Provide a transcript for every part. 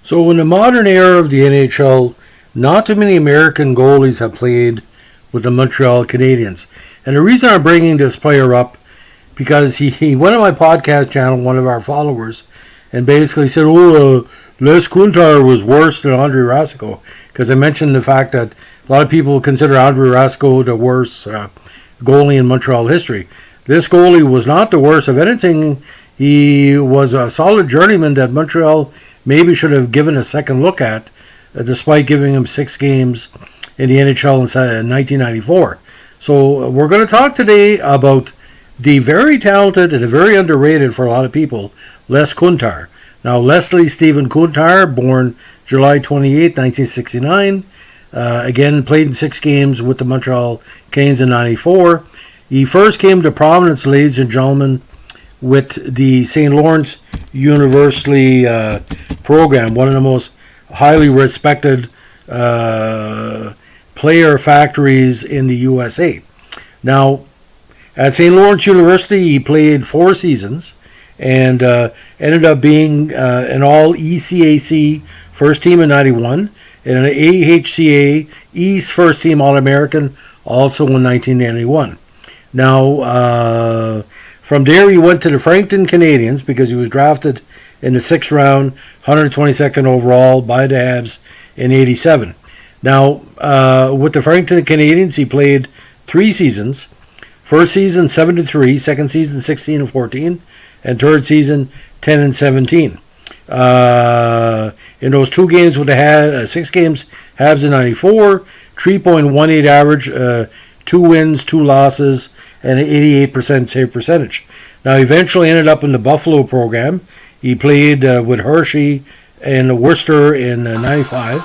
So in the modern era of the NHL, not too many American goalies have played with the Montreal Canadiens. And the reason I'm bringing this player up, because he went on my podcast channel, one of our followers, and basically said, Les Kuntar was worse than Andre Racicot. Because I mentioned the fact that a lot of people consider Andre Racicot the worst goalie in Montreal history. This goalie was not the worst. If anything, he was a solid journeyman that Montreal maybe should have given a second look at, despite giving him 6 games in the NHL in 1994. So we're going to talk today about the very talented and very underrated for a lot of people, Les Kuntar. Now, Leslie Stephen Kuntar, born July 28, 1969, again played in 6 games with the Montreal Canadiens in 94. He first came to prominence, ladies and gentlemen, with the St. Lawrence University program, one of the most highly respected player factories in the USA. Now, at St. Lawrence University, he played 4 seasons and ended up being an all-ECAC first team in 91 and an AHCA East first team All-American also in 1991. Now, from there he went to the Frankton Canadiens because he was drafted in the 6th round, 122nd overall by the Habs in 87. Now, with the Frankton Canadiens, he played 3 seasons. First season 7-3, second season 16-14, and third season 10-17. In those 2 games with the 6 games, Habs in 94, 3.18 average, 2 wins, 2 losses, and an 88% save percentage. Now, he eventually ended up in the Buffalo program. He played with Hershey and Worcester in 95.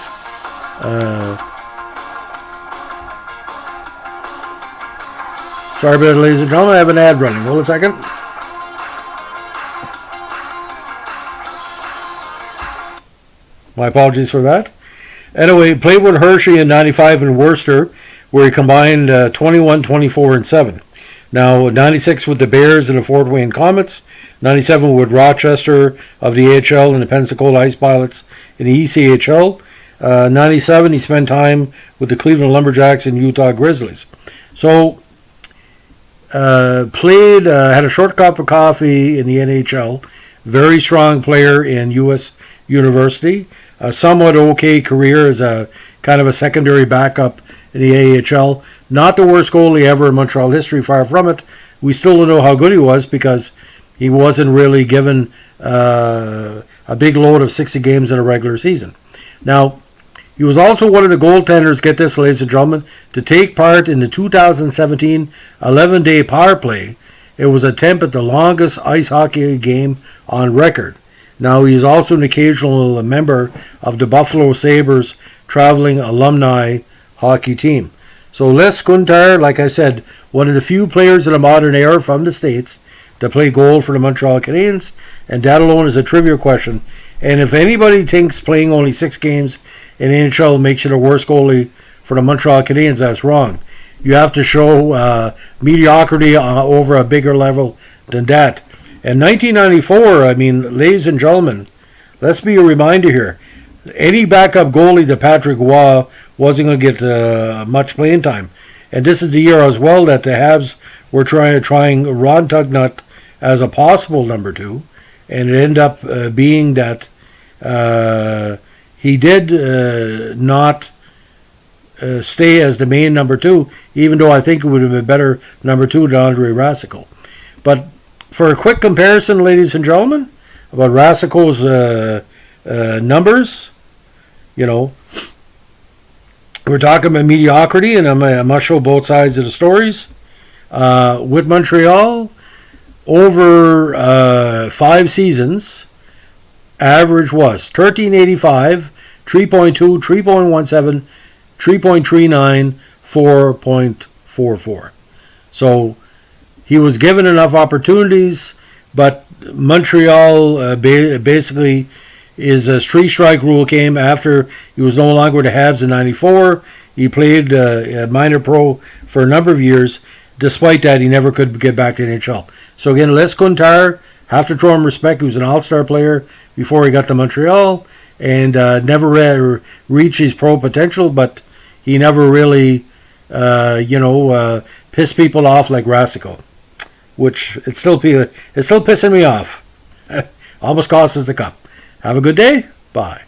Sorry about it, ladies and gentlemen. I have an ad running. Hold a second. My apologies for that. Anyway, played with Hershey in 95 in Worcester, where he combined 21, 24, and 7. Now, 96 with the Bears and the Fort Wayne Comets, 97 with Rochester of the AHL and the Pensacola Ice Pilots in the ECHL. 97, he spent time with the Cleveland Lumberjacks and Utah Grizzlies. So, played, had a short cup of coffee in the NHL, very strong player in U.S. University, a somewhat okay career as a kind of a secondary backup in the AHL. Not the worst goalie ever in Montreal history, far from it. We still don't know how good he was because he wasn't really given a big load of 60 games in a regular season. Now, he was also one of the goaltenders, get this, ladies and gentlemen, to take part in the 2017 11-day power play. It was attempted the longest ice hockey game on record. Now, he is also an occasional member of the Buffalo Sabres traveling alumni hockey team. So Les Kuntar, like I said, one of the few players in the modern era from the States to play goal for the Montreal Canadiens, and that alone is a trivia question. And if anybody thinks playing only 6 games in NHL makes you the worst goalie for the Montreal Canadiens, that's wrong. You have to show mediocrity over a bigger level than that. In 1994, I mean, ladies and gentlemen, let's be a reminder here. Any backup goalie to Patrick Roy wasn't going to get much playing time. And this is the year as well that the Habs were trying Ron Tugnut as a possible number 2. And it ended up being that he did not stay as the main number 2, even though I think it would have been better number 2 than Andre Racicot. But for a quick comparison, ladies and gentlemen, about Racicot's numbers, you know, we're talking about mediocrity, and I must show both sides of the stories. With Montreal, over 5 seasons, average was 1385, 3.2, 3.17, 3.39, 4.44. So he was given enough opportunities, but Montreal basically is a 3-strike rule came after he was no longer with the Habs in 94. He played minor pro for a number of years. Despite that, he never could get back to NHL. So again, Les Kuntar, have to throw him respect. He was an all-star player before he got to Montreal. and never reached his pro potential, but he never really, pissed people off like Rasico, which it's still pissing me off. Almost cost us the cup. Have a good day. Bye.